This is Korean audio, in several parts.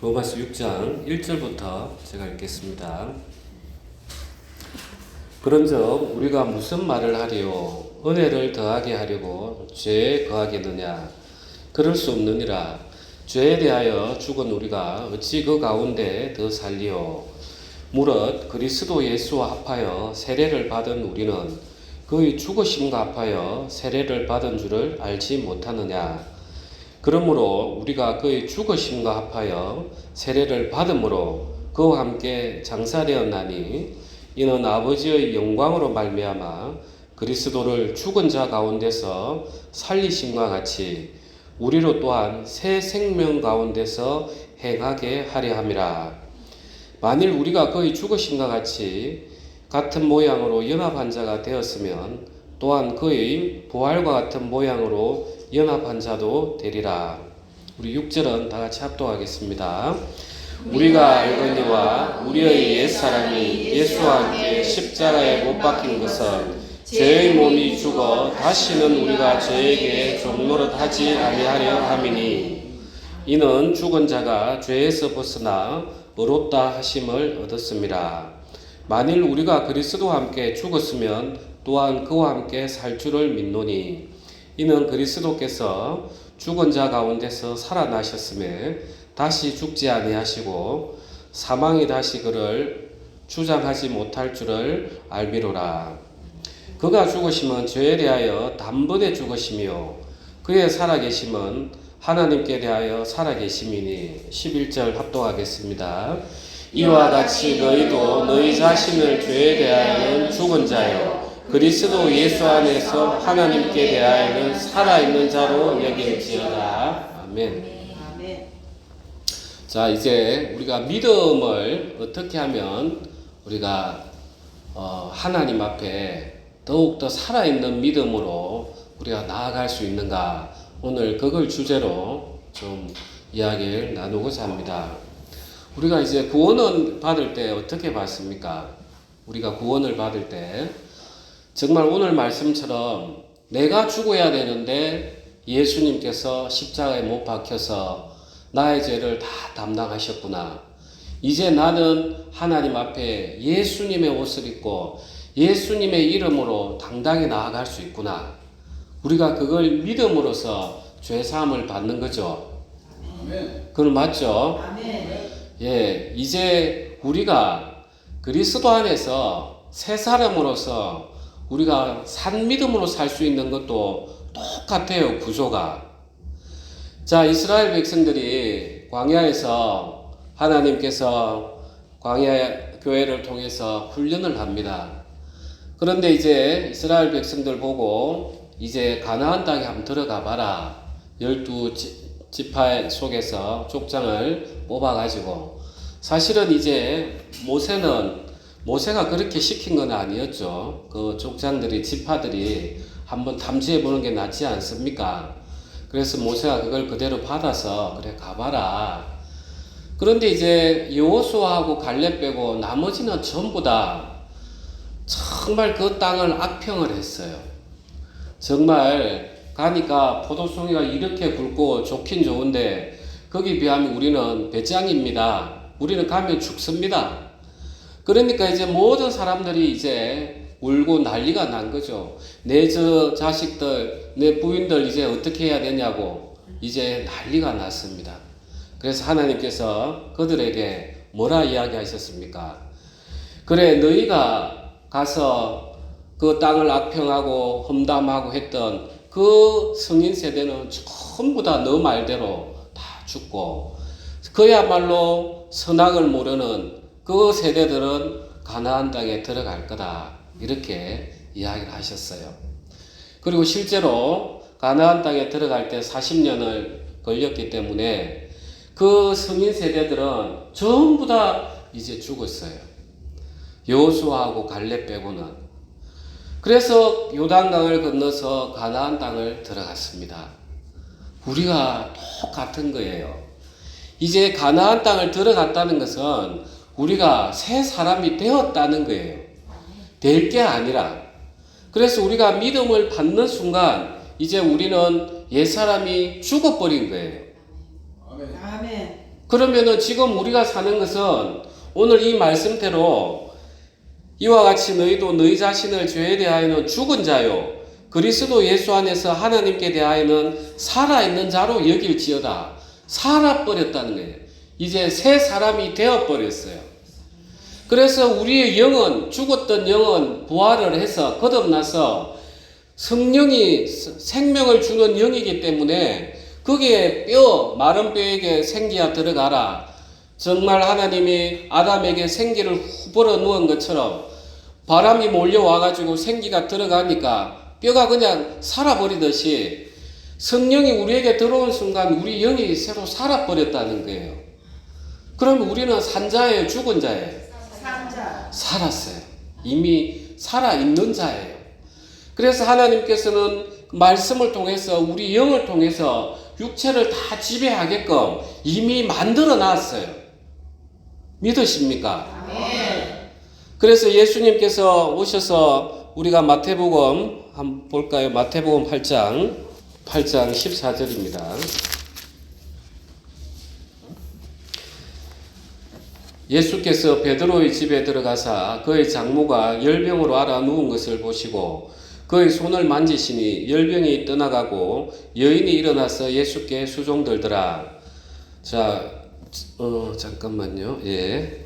로마서 6장 1절부터 제가 읽겠습니다. 그런즉 우리가 무슨 말을 하리요? 은혜를 더하게 하려고 죄에 거하겠느냐? 그럴 수 없느니라. 죄에 대하여 죽은 우리가 어찌 그 가운데 더 살리요? 무릇 그리스도 예수와 합하여 세례를 받은 우리는 그의 죽으심과 합하여 세례를 받은 줄을 알지 못하느냐? 그러므로 우리가 그의 죽으심과 합하여 세례를 받음으로 그와 함께 장사되었나니 이는 아버지의 영광으로 말미암아 그리스도를 죽은 자 가운데서 살리심과 같이 우리로 또한 새 생명 가운데서 행하게 하려 함이라. 만일 우리가 그의 죽으심과 같이 같은 모양으로 연합한 자가 되었으면 또한 그의 부활과 같은 모양으로 연합한 자도 되리라. 우리 6절은 다 같이 합독하겠습니다. 우리가 알거니와 우리의 옛사람이 예수와 함께 십자가에 못 박힌 것은 죄의 몸이 죽어 다시는 우리가 죄에게 종노릇하지 아니하려 함이니 이는 죽은 자가 죄에서 벗어나 의롭다 하심을 얻었습니다. 만일 우리가 그리스도와 함께 죽었으면 또한 그와 함께 살 줄을 믿노니 이는 그리스도께서 죽은 자 가운데서 살아나셨음에 다시 죽지 아니하시고 사망이 다시 그를 주장하지 못할 줄을 알미로라. 그가 죽으심은 죄에 대하여 단번에 죽으시며 그의 살아계심은 하나님께 대하여 살아계심이니 11절 합독하겠습니다. 이와 같이 너희도 너희 자신을 죄에 대하여는 죽은 자요 그리스도 예수 안에서 하나님께 대하여는 살아있는 자로 여길지어다. 아멘. 자, 이제 우리가 믿음을 어떻게 하면 우리가 하나님 앞에 더욱더 살아있는 믿음으로 우리가 나아갈 수 있는가, 오늘 그걸 주제로 좀 이야기를 나누고자 합니다. 우리가 이제 구원을 받을 때 어떻게 받습니까? 우리가 구원을 받을 때 정말 오늘 말씀처럼 내가 죽어야 되는데 예수님께서 십자가에 못 박혀서 나의 죄를 다 담당하셨구나. 이제 나는 하나님 앞에 예수님의 옷을 입고 예수님의 이름으로 당당히 나아갈 수 있구나. 우리가 그걸 믿음으로써 죄사함을 받는 거죠. 그건 맞죠? 예, 이제 우리가 그리스도 안에서 새 사람으로서 우리가 산 믿음으로 살 수 있는 것도 똑같아요, 구조가. 자, 이스라엘 백성들이 광야에서 하나님께서 광야 교회를 통해서 훈련을 합니다. 그런데 이제 이스라엘 백성들 보고 이제 가나안 땅에 한번 들어가 봐라. 12지파 속에서 족장을 뽑아가지고, 사실은 이제 모세가 그렇게 시킨 건 아니었죠. 그 족장들이, 지파들이 한번 탐지해 보는 게 낫지 않습니까? 그래서 모세가 그걸 그대로 받아서 그래 가봐라. 그런데 이제 여호수아하고 갈렙 빼고 나머지는 전부 다 정말 그 땅을 악평을 했어요. 정말 가니까 포도송이가 이렇게 굵고 좋긴 좋은데 거기 비하면 우리는 배짱입니다. 우리는 가면 죽습니다. 그러니까 이제 모든 사람들이 이제 울고 난리가 난 거죠. 내 자식들, 내 부인들 이제 어떻게 해야 되냐고 이제 난리가 났습니다. 그래서 하나님께서 그들에게 뭐라 이야기하셨습니까? 그래, 너희가 가서 그 땅을 악평하고 험담하고 했던 그 성인 세대는 전부 다 너 말대로 다 죽고, 그야말로 선악을 모르는 그 세대들은 가나안 땅에 들어갈 거다. 이렇게 이야기를 하셨어요. 그리고 실제로 가나안 땅에 들어갈 때 40년을 걸렸기 때문에 그 성인 세대들은 전부 다 이제 죽었어요. 여호수아하고 갈렙 빼고는. 그래서 요단강을 건너서 가나안 땅을 들어갔습니다. 우리가 똑같은 거예요. 이제 가나안 땅을 들어갔다는 것은 우리가 새 사람이 되었다는 거예요. 될 게 아니라. 그래서 우리가 믿음을 받는 순간 이제 우리는 옛사람이 죽어버린 거예요. 아멘. 그러면은 지금 우리가 사는 것은 오늘 이 말씀대로 이와 같이 너희도 너희 자신을 죄에 대하여는 죽은 자요 그리스도 예수 안에서 하나님께 대하여는 살아있는 자로 여길지어다. 살아버렸다는 거예요. 이제 새 사람이 되어버렸어요. 그래서 우리의 영은, 죽었던 영은 부활을 해서 거듭나서 성령이 생명을 주는 영이기 때문에 거기에 마른 뼈에게 생기가 들어가라. 정말 하나님이 아담에게 생기를 후 불어 넣은 것처럼 바람이 몰려와가지고 생기가 들어가니까 뼈가 그냥 살아버리듯이 성령이 우리에게 들어온 순간 우리 영이 새로 살아버렸다는 거예요. 그럼 우리는 산 자예요, 죽은 자예요? 산자. 살았어요. 이미 살아있는 자예요. 그래서 하나님께서는 말씀을 통해서 우리 영을 통해서 육체를 다 지배하게끔 이미 만들어 놨어요. 믿으십니까? 네. 그래서 예수님께서 오셔서 우리가 마태복음 한번 볼까요? 마태복음 8장 14절입니다. 예수께서 베드로의 집에 들어가사 그의 장모가 열병으로 앓아 누운 것을 보시고 그의 손을 만지시니 열병이 떠나가고 여인이 일어나서 예수께 수종들더라. 자, 잠깐만요. 예.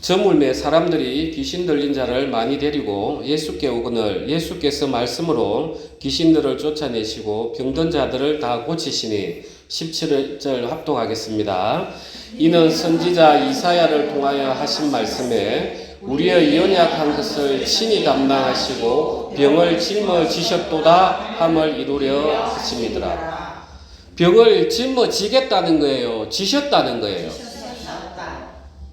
저물매 사람들이 귀신 들린 자를 많이 데리고 예수께 오거늘 예수께서 말씀으로 귀신들을 쫓아내시고 병든 자들을 다 고치시니 17절 합독하겠습니다. 이는 선지자 이사야를 통하여 하신 말씀에 우리의 연약한 것을 친히 담당하시고 병을 짊어지셨도다 함을 이루려 하심이더라. 병을 짊어지겠다는 거예요. 지셨다는 거예요.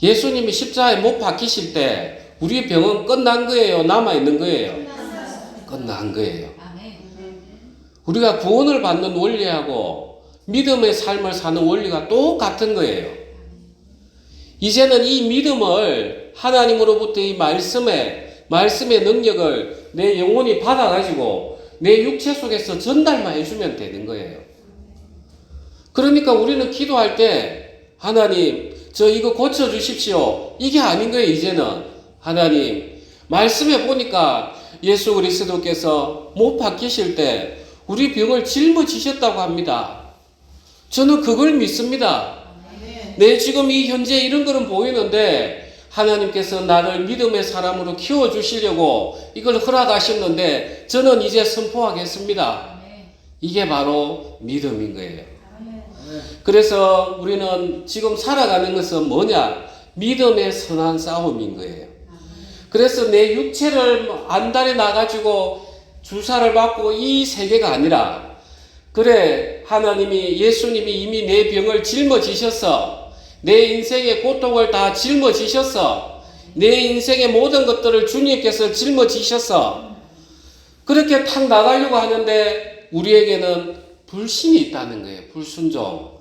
예수님이 십자가에 못 박히실 때 우리 병은 끝난 거예요? 남아있는 거예요? 끝난 거예요. 우리가 구원을 받는 원리하고 믿음의 삶을 사는 원리가 똑같은 거예요. 이제는 이 믿음을 하나님으로부터 이 말씀의 능력을 내 영혼이 받아가지고 내 육체 속에서 전달만 해주면 되는 거예요. 그러니까 우리는 기도할 때 하나님 저 이거 고쳐주십시오. 이게 아닌 거예요. 이제는 하나님 말씀해 보니까 예수 그리스도께서 못 박히실 때 우리 병을 짊어지셨다고 합니다. 저는 그걸 믿습니다. 내 지금 이 현재 이런 거는 보이는데 하나님께서 나를 믿음의 사람으로 키워주시려고 이걸 허락하셨는데 저는 이제 선포하겠습니다. 이게 바로 믿음인 거예요. 그래서 우리는 지금 살아가는 것은 뭐냐? 믿음의 선한 싸움인 거예요. 그래서 내 육체를 안달에 나가지고 주사를 받고 이 세계가 아니라 그래 하나님이 예수님이 이미 내 병을 짊어지셔서 내 인생의 고통을 다 짊어지셔서 내 인생의 모든 것들을 주님께서 짊어지셔서 그렇게 탁 나가려고 하는데 우리에게는 불신이 있다는 거예요. 불순종.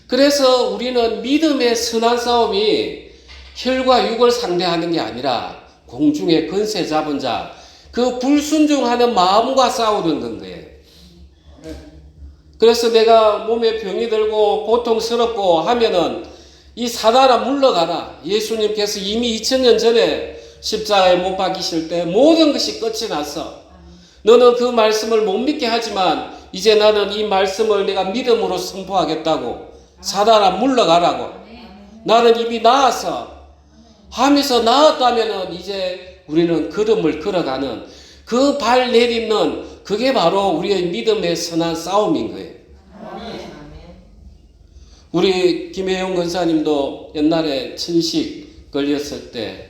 그래서 우리는 믿음의 선한 싸움이 혈과 육을 상대하는 게 아니라 공중의 권세 잡은 자, 그 불순종하는 마음과 싸우는 거예요. 그래서 내가 몸에 병이 들고 고통스럽고 하면은 이 사단아 물러가라. 예수님께서 이미 2000년 전에 십자가에 못 박히실 때 모든 것이 끝이 났어. 너는 그 말씀을 못 믿게 하지만 이제 나는 이 말씀을 내가 믿음으로 선포하겠다고. 사단아 물러가라고. 나는 이미 나았어. 하면서 나았다면은 이제 우리는 걸음을 걸어가는 그 발 내딛는 그게 바로 우리의 믿음의 선한 싸움인 거예요. 우리 김혜영 권사님도 옛날에 천식 걸렸을 때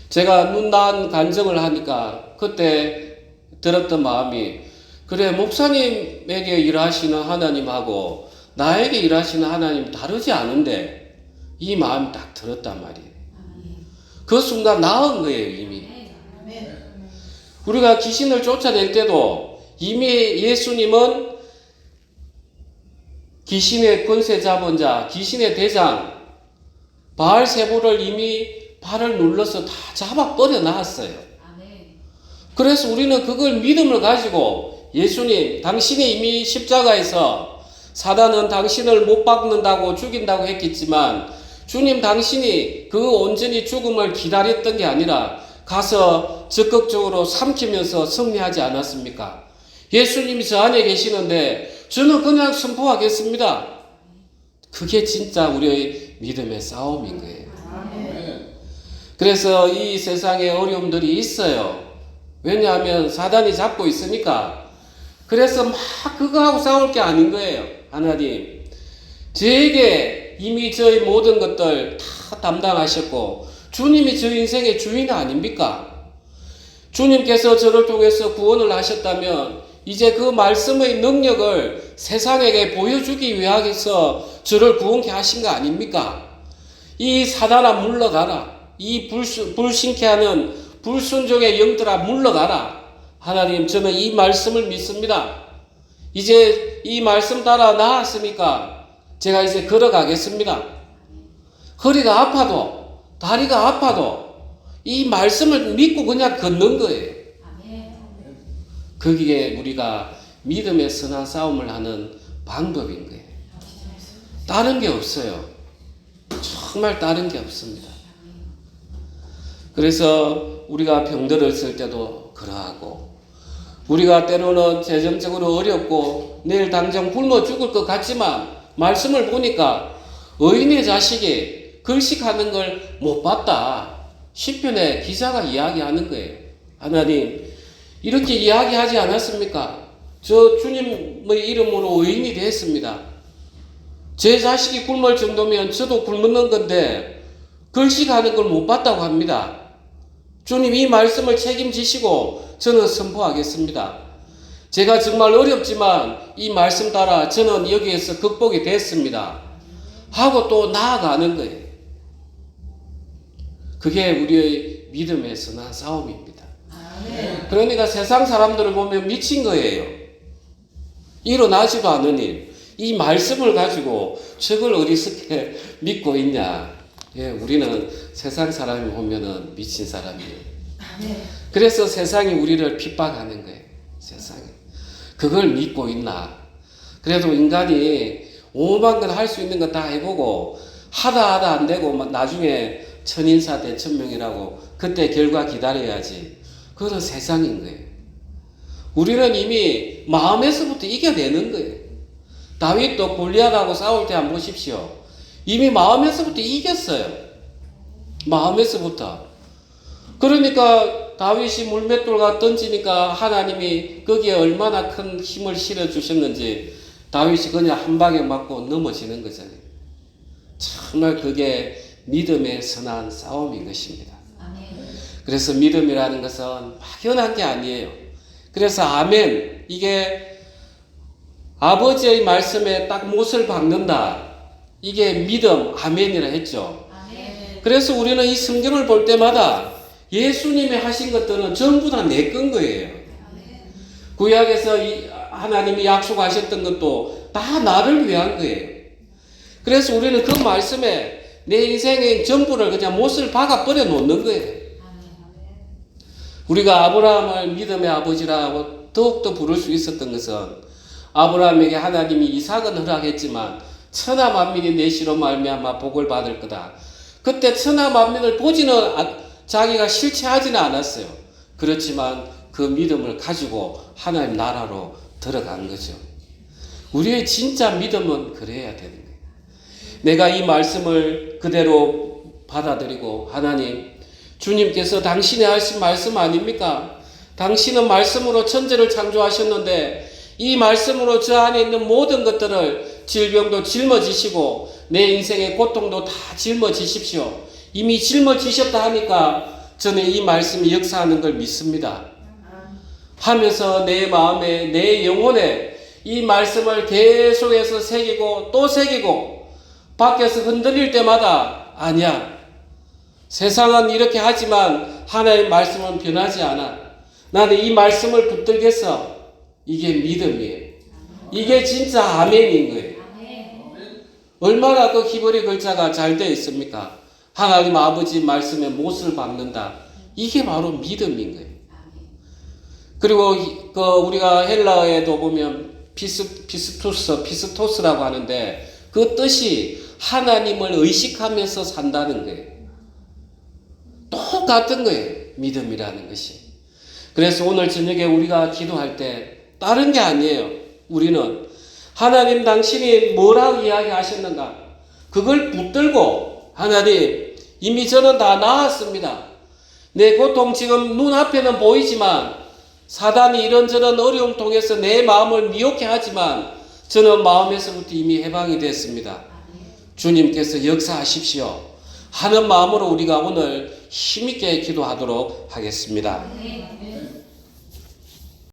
제가 눈 나은 간증을 하니까 그때 들었던 마음이 그래 목사님에게 일하시는 하나님하고 나에게 일하시는 하나님 다르지 않은데 이 마음이 딱 들었단 말이에요. 그 순간 나은 거예요 이미. 우리가 귀신을 쫓아낼 때도 이미 예수님은 귀신의 권세 잡은 자, 귀신의 대장 바알세부를 이미 발을 눌러서 다 잡아 버려 놨어요. 그래서 우리는 그걸 믿음을 가지고 예수님 당신이 이미 십자가에서 사단은 당신을 못 박는다고 죽인다고 했겠지만 주님 당신이 그 온전히 죽음을 기다렸던 게 아니라 가서 적극적으로 삼키면서 승리하지 않았습니까? 예수님이 저 안에 계시는데 저는 그냥 선포하겠습니다. 그게 진짜 우리의 믿음의 싸움인 거예요. 그래서 이 세상에 어려움들이 있어요. 왜냐하면 사단이 잡고 있으니까. 그래서 막 그거하고 싸울 게 아닌 거예요. 하나님, 저에게 이미 저의 모든 것들 다 담당하셨고 주님이 저 인생의 주인 아닙니까? 주님께서 저를 통해서 구원을 하셨다면 이제 그 말씀의 능력을 세상에게 보여주기 위해서 저를 구원케 하신 거 아닙니까? 이 사단아 물러가라. 이 불신케 하는 불순종의 영들아 물러가라. 하나님, 저는 이 말씀을 믿습니다. 이제 이 말씀 따라 나았으니까 제가 이제 걸어가겠습니다. 허리가 아파도 다리가 아파도 이 말씀을 믿고 그냥 걷는 거예요. 그게 우리가 믿음의 선한 싸움을 하는 방법인 거예요. 다른 게 없어요. 정말 다른 게 없습니다. 그래서 우리가 병들을 쓸 때도 그러하고 우리가 때로는 재정적으로 어렵고 내일 당장 굶어 죽을 것 같지만 말씀을 보니까 의인의 자식이 글식하는 걸 못 봤다. 시편에 기자가 이야기하는 거예요. 하나님, 이렇게 이야기하지 않았습니까? 저 주님의 이름으로 의인이 됐습니다. 제 자식이 굶을 정도면 저도 굶는 건데 글식하는 걸 못 봤다고 합니다. 주님, 이 말씀을 책임지시고 저는 선포하겠습니다. 제가 정말 어렵지만 이 말씀 따라 저는 여기에서 극복이 됐습니다. 하고 또 나아가는 거예요. 그게 우리의 믿음의 선한 싸움입니다. 그러니까 세상 사람들을 보면 미친 거예요. 일어나지도 않으니 이 말씀을 가지고 저걸 어리석게 믿고 있냐. 예, 우리는 세상 사람이 보면은 미친 사람이에요. 그래서 세상이 우리를 핍박하는 거예요. 세상이. 그걸 믿고 있나. 그래도 인간이 오만 건 할 수 있는 거 다 해보고 하다 안 되고 나중에 천인사 대천명이라고 그때 결과 기다려야지. 그건 세상인 거예요. 우리는 이미 마음에서부터 이겨내는 거예요. 다윗도 골리앗하고 싸울 때 한번 보십시오. 이미 마음에서부터 이겼어요. 마음에서부터. 그러니까 다윗이 물맷돌과 던지니까 하나님이 거기에 얼마나 큰 힘을 실어주셨는지 다윗이 그냥 한 방에 맞고 넘어지는 거잖아요. 정말 그게 믿음의 선한 싸움인 것입니다. 그래서 믿음이라는 것은 막연한 게 아니에요. 그래서 아멘, 이게 아버지의 말씀에 딱 못을 박는다. 이게 믿음, 아멘이라 했죠. 그래서 우리는 이 성경을 볼 때마다 예수님이 하신 것들은 전부 다 내 건 거예요. 구약에서 하나님이 약속하셨던 것도 다 나를 위한 거예요. 그래서 우리는 그 말씀에 내 인생의 전부를 그냥 못을 박아 버려 놓는 거예요. 우리가 아브라함을 믿음의 아버지라고 더욱더 부를 수 있었던 것은 아브라함에게 하나님이 이삭은 허락했지만 천하 만민이 내 씨로 말미암아 복을 받을 거다. 그때 천하 만민을 보지는 자기가 실체하지는 않았어요. 그렇지만 그 믿음을 가지고 하나님 나라로 들어간 거죠. 우리의 진짜 믿음은 그래야 되는 거예요. 내가 이 말씀을 그대로 받아들이고 하나님, 주님께서 당신이 하신 말씀 아닙니까? 당신은 말씀으로 천지를 창조하셨는데 이 말씀으로 저 안에 있는 모든 것들을 질병도 짊어지시고 내 인생의 고통도 다 짊어지십시오. 이미 짊어지셨다 하니까 저는 이 말씀이 역사하는 걸 믿습니다. 하면서 내 마음에 내 영혼에 이 말씀을 계속해서 새기고 또 새기고 밖에서 흔들릴 때마다 아니야. 세상은 이렇게 하지만 하나님의 말씀은 변하지 않아. 나는 이 말씀을 붙들겠어. 이게 믿음이에요. 이게 진짜 아멘인 거예요. 얼마나 그 히브리 글자가 잘 되어 있습니까? 하나님 아버지 말씀에 못을 박는다. 이게 바로 믿음인 거예요. 그리고 우리가 헬라어에도 보면 피스토스라고 하는데 그 뜻이 하나님을 의식하면서 산다는 거예요. 똑같은 거예요. 믿음이라는 것이. 그래서 오늘 저녁에 우리가 기도할 때 다른 게 아니에요. 우리는 하나님 당신이 뭐라고 이야기하셨는가? 그걸 붙들고 하나님 이미 저는 다 나았습니다. 내 고통 지금 눈앞에는 보이지만 사단이 이런저런 어려움 통해서 내 마음을 미혹해 하지만 저는 마음에서부터 이미 해방이 됐습니다. 주님께서 역사하십시오 하는 마음으로 우리가 오늘 힘있게 기도하도록 하겠습니다.